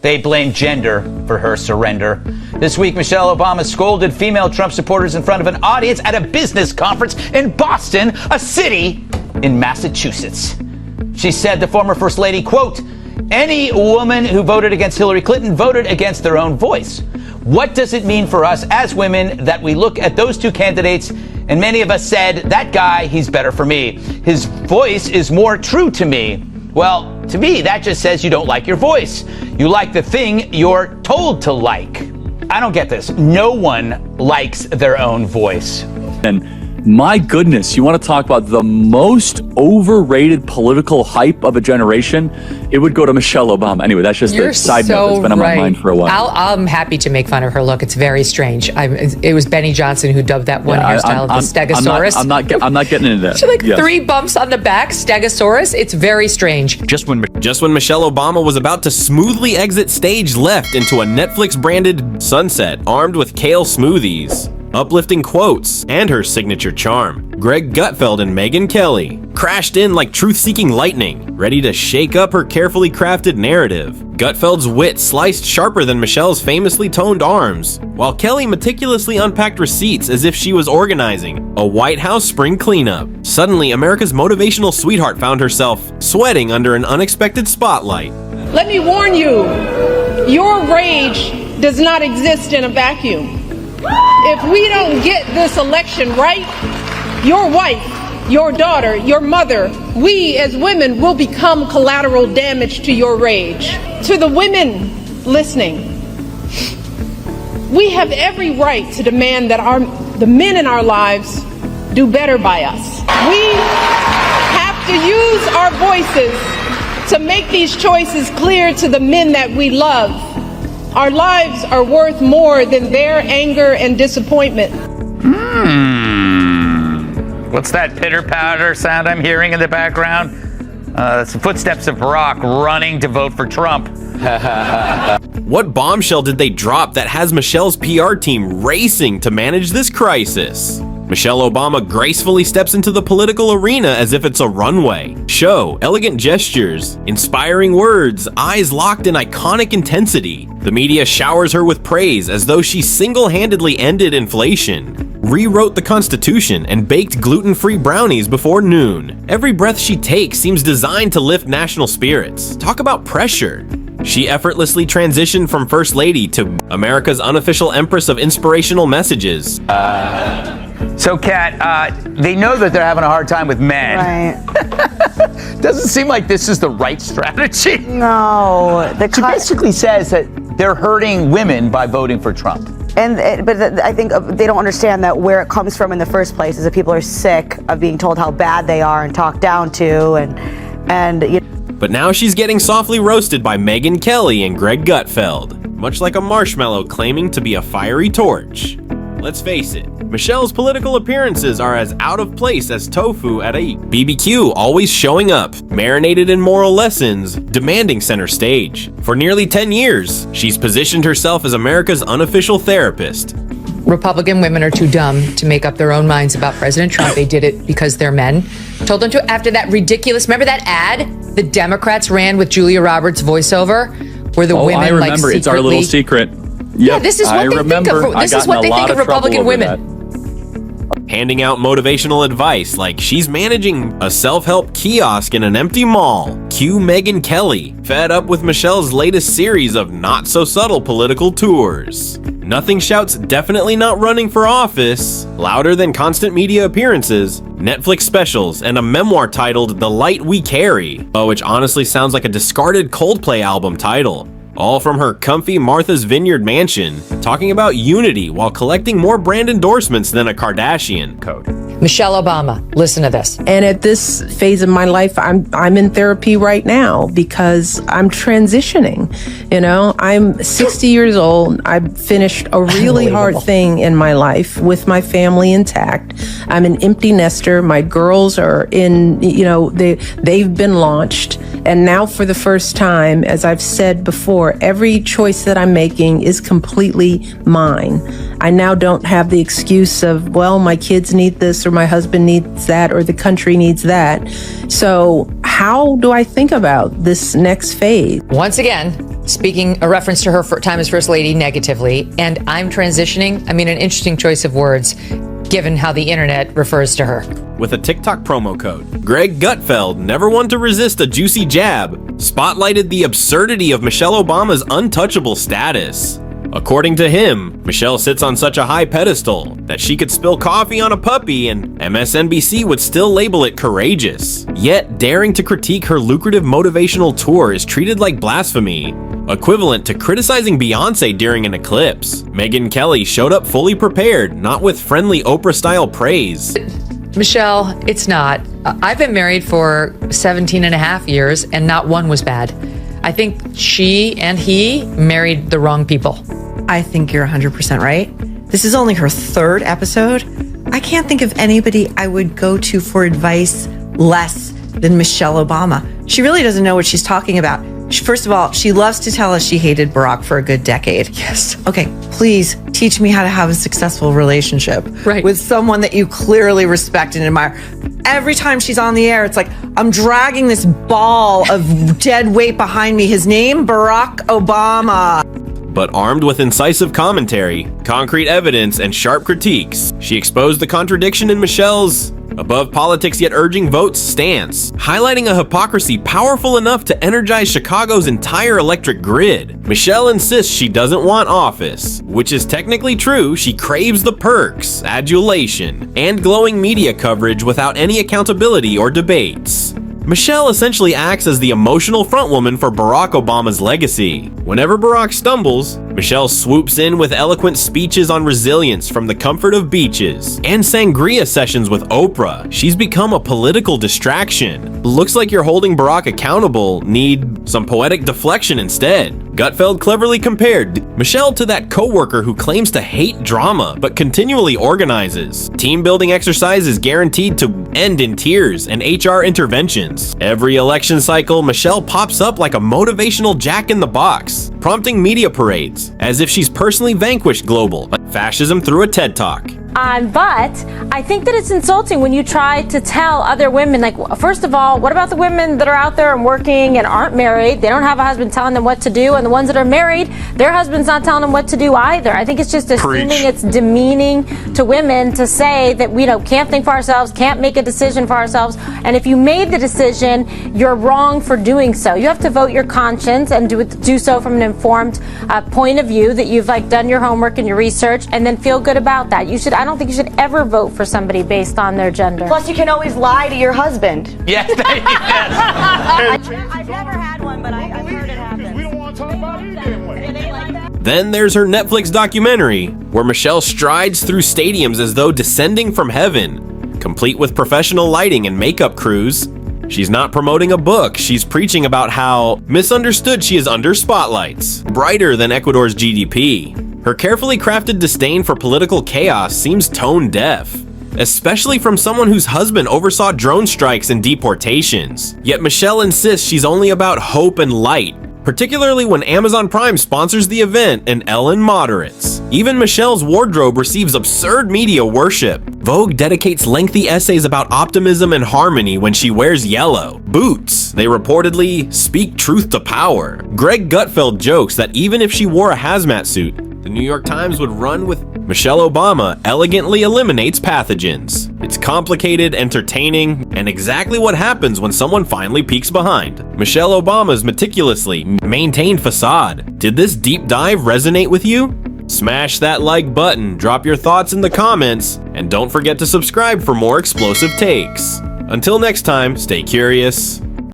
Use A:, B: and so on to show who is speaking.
A: They blame gender for her surrender. This week, Michelle Obama scolded female Trump supporters in front of an audience at a business conference in Boston, a city in Massachusetts. She said the former First Lady, quote, "Any woman who voted against Hillary Clinton voted against their own voice. What does it mean for us as women that we look at those two candidates and many of us said, that guy, he's better for me. His voice is more true to me." Well, to me, that just says you don't like your voice. You like the thing you're told to like. I don't get this. No one likes their own voice.
B: And my goodness, you want to talk about the most overrated political hype of a generation? It would go to Michelle Obama. Anyway, that's just a side note that's been on my mind for a while.
C: I'm happy to make fun of her look. It's very strange. It was Benny Johnson who dubbed that one hairstyle of the Stegosaurus.
B: I'm not getting into that.
C: She three bumps on the back, Stegosaurus. It's very strange.
D: Just when Michelle Obama was about to smoothly exit stage left into a Netflix-branded sunset armed with kale smoothies, uplifting quotes, and her signature charm, Greg Gutfeld and Megyn Kelly crashed in like truth-seeking lightning, ready to shake up her carefully crafted narrative. Gutfeld's wit sliced sharper than Michelle's famously toned arms, while Kelly meticulously unpacked receipts as if she was organizing a White House spring cleanup. Suddenly, America's motivational sweetheart found herself sweating under an unexpected spotlight.
E: Let me warn you, your rage does not exist in a vacuum. If we don't get this election right, your wife, your daughter, your mother, we as women will become collateral damage to your rage. To the women listening, we have every right to demand that the men in our lives do better by us. We have to use our voices to make these choices clear to the men that we love. Our lives are worth more than their anger and disappointment.
A: What's that pitter-patter sound I'm hearing in the background? It's the footsteps of Barack running to vote for Trump.
D: What bombshell did they drop that has Michelle's PR team racing to manage this crisis? Michelle Obama gracefully steps into the political arena as if it's a runway. Show, elegant gestures, inspiring words, eyes locked in iconic intensity. The media showers her with praise as though she single-handedly ended inflation, rewrote the Constitution, and baked gluten-free brownies before noon. Every breath she takes seems designed to lift national spirits. Talk about pressure. She effortlessly transitioned from First Lady to America's unofficial empress of inspirational messages.
A: So, Kat, they know that they're having a hard time with men.
F: Right.
A: Doesn't seem like this is the right strategy.
F: No.
A: She basically says that they're hurting women by voting for Trump.
F: But I think they don't understand that where it comes from in the first place is that people are sick of being told how bad they are and talked down to,
D: But now she's getting softly roasted by Megyn Kelly and Greg Gutfeld, much like a marshmallow claiming to be a fiery torch. Let's face it, Michelle's political appearances are as out of place as tofu at a BBQ, always showing up, marinated in moral lessons, demanding center stage. For nearly 10 years, she's positioned herself as America's unofficial therapist.
C: Republican women are too dumb to make up their own minds about President Trump. They did it because they're men. Told them to after that ridiculous, remember that ad the Democrats ran with Julia Roberts voiceover? Where the women
B: I remember. It's our little secret.
C: Yeah, this is what they think of. This is what they think of Republican women.
D: Handing out motivational advice like she's managing a self-help kiosk in an empty mall. Cue Megyn Kelly, fed up with Michelle's latest series of not-so-subtle political tours. Nothing shouts definitely not running for office louder than constant media appearances, Netflix specials, and a memoir titled The Light We Carry, which honestly sounds like a discarded Coldplay album title. All from her comfy Martha's Vineyard mansion, talking about unity while collecting more brand endorsements than a Kardashian.
C: Michelle Obama, listen to this.
E: And at this phase of my life, I'm in therapy right now because I'm transitioning. You know, I'm 60 years old. I've finished a really hard thing in my life with my family intact. I'm an empty nester. My girls are in, they've been launched. And now for the first time, as I've said before, every choice that I'm making is completely mine. I now don't have the excuse of, well, my kids need this or my husband needs that, or the country needs that. So how do I think about this next phase?
C: Once again, speaking a reference to her time as First Lady negatively, and I'm transitioning. I mean, an interesting choice of words, given how the internet refers to her.
D: With a TikTok promo code, Greg Gutfeld, never one to resist a juicy jab, spotlighted the absurdity of Michelle Obama's untouchable status. According to him, Michelle sits on such a high pedestal that she could spill coffee on a puppy and MSNBC would still label it courageous. Yet, daring to critique her lucrative motivational tour is treated like blasphemy, equivalent to criticizing Beyonce during an eclipse. Megyn Kelly showed up fully prepared, not with friendly Oprah-style praise.
C: Michelle, it's not. I've been married for 17 and a half years, and not one was bad. I think she and he married the wrong people.
G: I think you're 100% right. This is only her third episode. I can't think of anybody I would go to for advice less than Michelle Obama. She really doesn't know what she's talking about. First of all, she loves to tell us she hated Barack for a good decade.
C: Yes.
G: Okay, please teach me how to have a successful relationship with someone that you clearly respect and admire. Every time she's on the air, it's like, I'm dragging this ball of dead weight behind me. His name, Barack Obama.
D: But armed with incisive commentary, concrete evidence, and sharp critiques, she exposed the contradiction in Michelle's above politics yet urging votes stance, highlighting a hypocrisy powerful enough to energize Chicago's entire electric grid. Michelle insists she doesn't want office, which is technically true. She craves the perks, adulation, and glowing media coverage without any accountability or debates. Michelle essentially acts as the emotional frontwoman for Barack Obama's legacy. Whenever Barack stumbles, Michelle swoops in with eloquent speeches on resilience from the comfort of beaches and sangria sessions with Oprah. She's become a political distraction. Looks like you're holding Barack accountable, need some poetic deflection instead. Gutfeld cleverly compared Michelle to that coworker who claims to hate drama but continually organizes. Team building exercises guaranteed to end in tears and HR interventions. Every election cycle, Michelle pops up like a motivational jack in the box, prompting media parades, as if she's personally vanquished global fascism through a TED Talk.
H: But I think that it's insulting when you try to tell other women, like, first of all, what about the women that are out there and working and aren't married? They don't have a husband telling them what to do, and the ones that are married, their husband's not telling them what to do either. I think it's just assuming it's demeaning to women to say that we can't think for ourselves, can't make a decision for ourselves, and if you made the decision, you're wrong for doing so. You have to vote your conscience and do so from an informed point of view, that you've done your homework and your research, and then feel good about that. I don't think you should ever vote for somebody based on their gender.
F: Plus, you can always lie to your husband.
A: Yes, yes.
F: I've never had one, but I've heard it happen.
I: We don't want to talk about it anyway.
D: Then there's her Netflix documentary, where Michelle strides through stadiums as though descending from heaven, complete with professional lighting and makeup crews. She's not promoting a book, she's preaching about how misunderstood she is under spotlights, brighter than Ecuador's GDP. Her carefully crafted disdain for political chaos seems tone deaf, especially from someone whose husband oversaw drone strikes and deportations. Yet Michelle insists she's only about hope and light, particularly when Amazon Prime sponsors the event and Ellen moderates. Even Michelle's wardrobe receives absurd media worship. Vogue dedicates lengthy essays about optimism and harmony when she wears yellow. Boots, they reportedly speak truth to power. Greg Gutfeld jokes that even if she wore a hazmat suit, the New York Times would run with Michelle Obama elegantly eliminates pathogens. It's complicated, entertaining, and exactly what happens when someone finally peeks behind Michelle Obama's meticulously maintained facade. Did this deep dive resonate with you? Smash that like button, drop your thoughts in the comments, and don't forget to subscribe for more explosive takes. Until next time, stay curious,